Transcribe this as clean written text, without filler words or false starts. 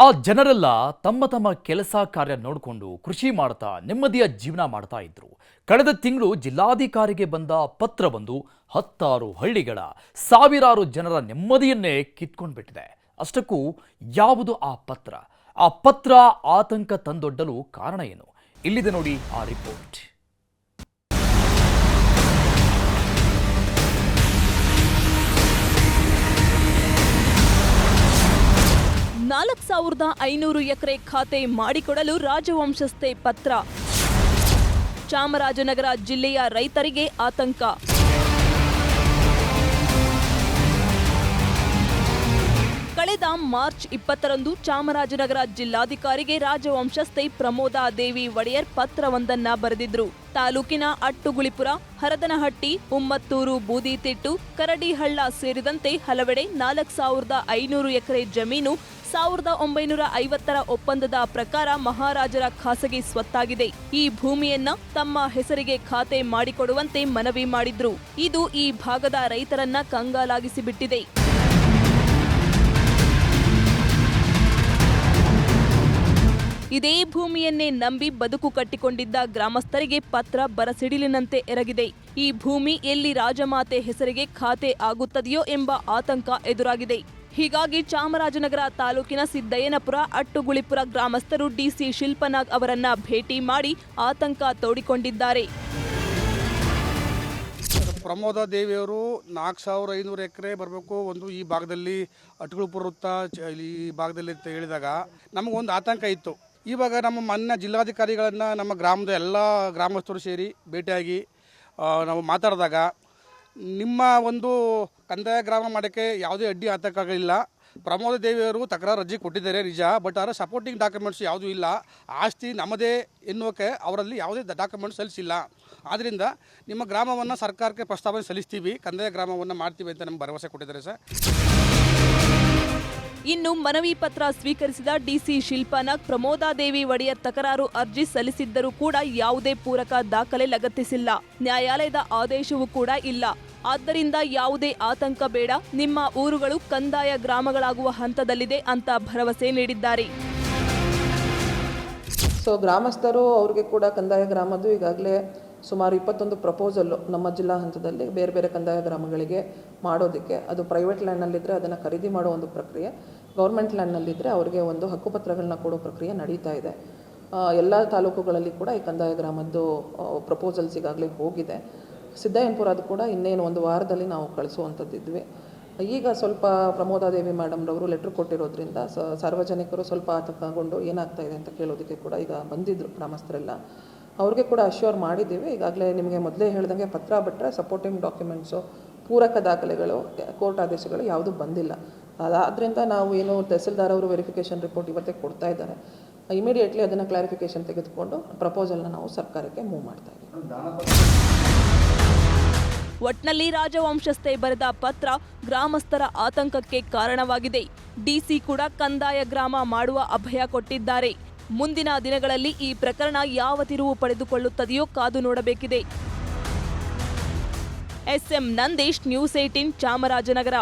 ಆ ಜನರೆಲ್ಲ ತಮ್ಮ ತಮ್ಮ ಕೆಲಸ ಕಾರ್ಯ ನೋಡಿಕೊಂಡು ಕೃಷಿ ಮಾಡ್ತಾ ನೆಮ್ಮದಿಯ ಜೀವನ ಮಾಡ್ತಾ ಇದ್ರು. ಕಳೆದ ತಿಂಗಳು ಜಿಲ್ಲಾಧಿಕಾರಿಗೆ ಬಂದ ಪತ್ರ ಬಂದು 10 ಹಳ್ಳಿಗಳ ಸಾವಿರಾರು ಜನರ ನೆಮ್ಮದಿಯನ್ನೇ ಕಿತ್ಕೊಂಡ್ಬಿಟ್ಟಿದೆ. ಅಷ್ಟಕ್ಕೂ ಯಾವುದು ಆ ಪತ್ರ? ಆ ಪತ್ರ ಆತಂಕ ತಂದೊಡ್ಡಲು ಕಾರಣ ಏನು? ಇಲ್ಲಿದೆ ನೋಡಿ ಆ ರಿಪೋರ್ಟ್. ನಾಲ್ಕು 4500 ಎಕರೆ ಖಾತೆ ಮಾಡಿಕೊಡಲು ರಾಜವಂಶಸ್ಥೆ ಪತ್ರ. ಚಾಮರಾಜನಗರ ಜಿಲ್ಲೆಯ ರೈತರಿಗೆ ಆತಂಕ. ಕಳೆದ ಮಾರ್ಚ್ 20ರಂದು ಚಾಮರಾಜನಗರ ಜಿಲ್ಲಾಧಿಕಾರಿಗೆ ರಾಜವಂಶಸ್ಥೆ ಪ್ರಮೋದಾ ದೇವಿ ಒಡೆಯರ್ ಪತ್ರವೊಂದನ್ನ ಬರೆದಿದ್ರು. ತಾಲೂಕಿನ ಅಟ್ಟುಗುಳಿಪುರ, ಹರದನಹಟ್ಟಿ, ಉಮ್ಮತ್ತೂರು, ಬೂದಿತಿಟ್ಟು, ಕರಡಿಹಳ್ಳ ಸೇರಿದಂತೆ ಹಲವೆಡೆ 4500 ಎಕರೆ ಜಮೀನು 1950ರ ಒಪ್ಪಂದದ ಪ್ರಕಾರ ಮಹಾರಾಜರ ಖಾಸಗಿ ಸ್ವತ್ತಾಗಿದೆ. ಈ ಭೂಮಿಯನ್ನ ತಮ್ಮ ಹೆಸರಿಗೆ ಖಾತೆ ಮಾಡಿಕೊಡುವಂತೆ ಮನವಿ ಮಾಡಿದ್ರು. ಇದು ಈ ಭಾಗದ ರೈತರನ್ನ ಕಂಗಾಲಾಗಿಸಿಬಿಟ್ಟಿದೆ. ಇದೇ ಭೂಮಿಯನ್ನೇ ನಂಬಿ ಬದುಕು ಕಟ್ಟಿಕೊಂಡಿದ್ದ ಗ್ರಾಮಸ್ಥರಿಗೆ ಪತ್ರ ಬರಸಿಡಿಲಿನಂತೆ ಎರಗಿದೆ. ಈ ಭೂಮಿ ಎಲ್ಲಿ ರಾಜಮಾತೆ ಹೆಸರಿಗೆ ಖಾತೆ ಆಗುತ್ತದೆಯೋ ಎಂಬ ಆತಂಕ ಎದುರಾಗಿದೆ. ಹೀಗಾಗಿ ಚಾಮರಾಜನಗರ ತಾಲೂಕಿನ ಸಿದ್ದಯ್ಯನಪುರ, ಅಟ್ಟುಗುಳಿಪುರ ಗ್ರಾಮಸ್ಥರು ಡಿಸಿ ಶಿಲ್ಪನಾಗ್ ಅವರನ್ನ ಭೇಟಿ ಮಾಡಿ ಆತಂಕ ತೋಡಿಕೊಂಡಿದ್ದಾರೆ. ಪ್ರಮೋದಾ ದೇವಿಯವರು 4500 ಎಕರೆ ಬರಬೇಕು, ಒಂದು ಈ ಭಾಗದಲ್ಲಿ ಅಟ್ಟುಗುಳಿಪುರ ವೃತ್ತ ಈ ಭಾಗದಲ್ಲಿ ಅಂತ ಹೇಳಿದಾಗ ನಮಗೊಂದು ಆತಂಕ ಇತ್ತು. ಇವಾಗ ನಮ್ಮ ಮಾನ್ಯ ಜಿಲ್ಲಾಧಿಕಾರಿಗಳನ್ನು ನಮ್ಮ ಗ್ರಾಮದ ಎಲ್ಲ ಗ್ರಾಮಸ್ಥರು ಸೇರಿ ಭೇಟಿಯಾಗಿ ನಾವು ಮಾತಾಡಿದಾಗ ನಿಮ್ಮ ಒಂದು ಕಂದಾಯ ಗ್ರಾಮ ಮಾಡೋಕ್ಕೆ ಯಾವುದೇ ಅಡ್ಡಿ ಆತಂಕ ಇಲ್ಲ. ಪ್ರಮೋದಾ ದೇವಿಯವರು ತಕರಾರು ಅರ್ಜಿ ಕೊಟ್ಟಿದ್ದಾರೆ ನಿಜ, ಬಟ್ ಅದರ ಸಪೋರ್ಟಿಂಗ್ ಡಾಕ್ಯುಮೆಂಟ್ಸ್ ಯಾವುದೂ ಇಲ್ಲ. ಆಸ್ತಿ ನಮ್ಮದೇ ಎನ್ನುವಕ್ಕೆ ಅವರಲ್ಲಿ ಯಾವುದೇ ಡಾಕ್ಯುಮೆಂಟ್ಸ್ ಸಲ್ಲಿಸಿಲ್ಲ. ಆದ್ದರಿಂದ ನಿಮ್ಮ ಗ್ರಾಮವನ್ನು ಸರ್ಕಾರಕ್ಕೆ ಪ್ರಸ್ತಾವನೆ ಸಲ್ಲಿಸ್ತೀವಿ, ಕಂದಾಯ ಗ್ರಾಮವನ್ನು ಮಾಡ್ತೀವಿ ಅಂತ ನಮ್ಗೆ ಭರವಸೆ ಕೊಟ್ಟಿದ್ದಾರೆ ಸರ್. ಇನ್ನು ಮನವಿ ಪತ್ರ ಸ್ವೀಕರಿಸಿದ ಡಿಸಿ ಶಿಲ್ಪನಾಗ್ ಪ್ರಮೋದಾ ದೇವಿ ಒಡೆಯರ್ ತಕರಾರು ಅರ್ಜಿ ಸಲ್ಲಿಸಿದ್ದರೂ ಕೂಡ ಯಾವುದೇ ಪೂರಕ ದಾಖಲೆ ಲಗತ್ತಿಸಿಲ್ಲ. ನ್ಯಾಯಾಲಯದ ಆದೇಶವೂ ಕೂಡ ಇಲ್ಲ. ಆದ್ದರಿಂದ ಯಾವುದೇ ಆತಂಕ ಬೇಡ, ನಿಮ್ಮ ಊರುಗಳು ಕಂದಾಯ ಗ್ರಾಮಗಳಾಗುವ ಹಂತದಲ್ಲಿದೆ ಅಂತ ಭರವಸೆ ನೀಡಿದ್ದಾರೆ. ಗ್ರಾಮಸ್ಥರು ಅವ್ರಿಗೆ ಕೂಡ ಕಂದಾಯ ಗ್ರಾಮದ್ದು ಈಗಾಗಲೇ ಸುಮಾರು 21 ಪ್ರಪೋಸಲ್ಲು ನಮ್ಮ ಜಿಲ್ಲಾ ಹಂತದಲ್ಲಿ ಬೇರೆ ಬೇರೆ ಕಂದಾಯ ಗ್ರಾಮಗಳಿಗೆ ಮಾಡೋದಕ್ಕೆ, ಅದು ಪ್ರೈವೇಟ್ ಲ್ಯಾಂಡ್ನಲ್ಲಿದ್ದರೆ ಅದನ್ನು ಖರೀದಿ ಮಾಡೋ ಒಂದು ಪ್ರಕ್ರಿಯೆ, ಗೌರ್ಮೆಂಟ್ ಲ್ಯಾಂಡ್ನಲ್ಲಿದ್ದರೆ ಅವರಿಗೆ ಒಂದು ಹಕ್ಕುಪತ್ರಗಳನ್ನ ಕೊಡೋ ಪ್ರಕ್ರಿಯೆ ನಡೀತಾ ಇದೆ. ಎಲ್ಲ ತಾಲೂಕುಗಳಲ್ಲಿ ಕೂಡ ಈ ಕಂದಾಯ ಗ್ರಾಮದ್ದು ಪ್ರಪೋಸಲ್ಸ್ ಈಗಾಗಲೇ ಹೋಗಿದೆ. ಸಿದ್ದಯ್ಯನಪುರದ್ದು ಕೂಡ ಇನ್ನೇನು ಒಂದು ವಾರದಲ್ಲಿ ನಾವು ಕಳಿಸುವಂಥದ್ದಿದ್ವಿ. ಈಗ ಸ್ವಲ್ಪ ಪ್ರಮೋದಾ ದೇವಿ ಮೇಡಮ್ರವರು ಲೆಟ್ರ್ ಕೊಟ್ಟಿರೋದ್ರಿಂದ ಸಾರ್ವಜನಿಕರು ಸ್ವಲ್ಪ ಆತಂಕಗೊಂಡು ಏನಾಗ್ತಾ ಇದೆ ಅಂತ ಕೇಳೋದಕ್ಕೆ ಕೂಡ ಈಗ ಬಂದಿದ್ದರು ಗ್ರಾಮಸ್ಥರೆಲ್ಲ. ಅವ್ರಿಗೆ ಕೂಡ ಅಶ್ಯೂರ್ ಮಾಡಿದ್ದೀವಿ. ಈಗಾಗಲೇ ನಿಮಗೆ ಮೊದಲೇ ಹೇಳ್ದಂಗೆ ಪತ್ರ ಬಿಟ್ಟರೆ ಸಪೋರ್ಟಿಂಗ್ ಡಾಕ್ಯುಮೆಂಟ್ಸು, ಪೂರಕ ದಾಖಲೆಗಳು, ಕೋರ್ಟ್ ಆದೇಶಗಳು ಯಾವುದೂ ಬಂದಿಲ್ಲ. ಆದ್ದರಿಂದ ನಾವು ಏನು ತಹಸೀಲ್ದಾರ್ ಅವರು ವೆರಿಫಿಕೇಷನ್ ರಿಪೋರ್ಟ್ ಇವತ್ತೇ ಕೊಡ್ತಾ ಇದ್ದಾರೆ. ಇಮಿಡಿಯೇಟ್ಲಿ ಅದನ್ನು ಕ್ಲಾರಿಫಿಕೇಷನ್ ತೆಗೆದುಕೊಂಡು ಪ್ರಪೋಸಲ್ನ ನಾವು ಸರ್ಕಾರಕ್ಕೆ ಮೂವ್ ಮಾಡ್ತಾ ಇದ್ದೀವಿ. ಒಟ್ನಲ್ಲಿ ರಾಜವಂಶಸ್ಥೆ ಬರೆದ ಪತ್ರ ಗ್ರಾಮಸ್ಥರ ಆತಂಕಕ್ಕೆ ಕಾರಣವಾಗಿದೆ. ಡಿಸಿ ಕೂಡ ಕಂದಾಯ ಗ್ರಾಮ ಮಾಡುವ ಅಭಯ ಕೊಟ್ಟಿದ್ದಾರೆ. ಮುಂದಿನ ದಿನಗಳಲ್ಲಿ ಈ ಪ್ರಕರಣ ಯಾವ ತಿರುವು ಪಡೆದುಕೊಳ್ಳುತ್ತದೆಯೋ ಕಾದು ನೋಡಬೇಕಿದೆ. SM Nandish, news 18, Chamarajanagar.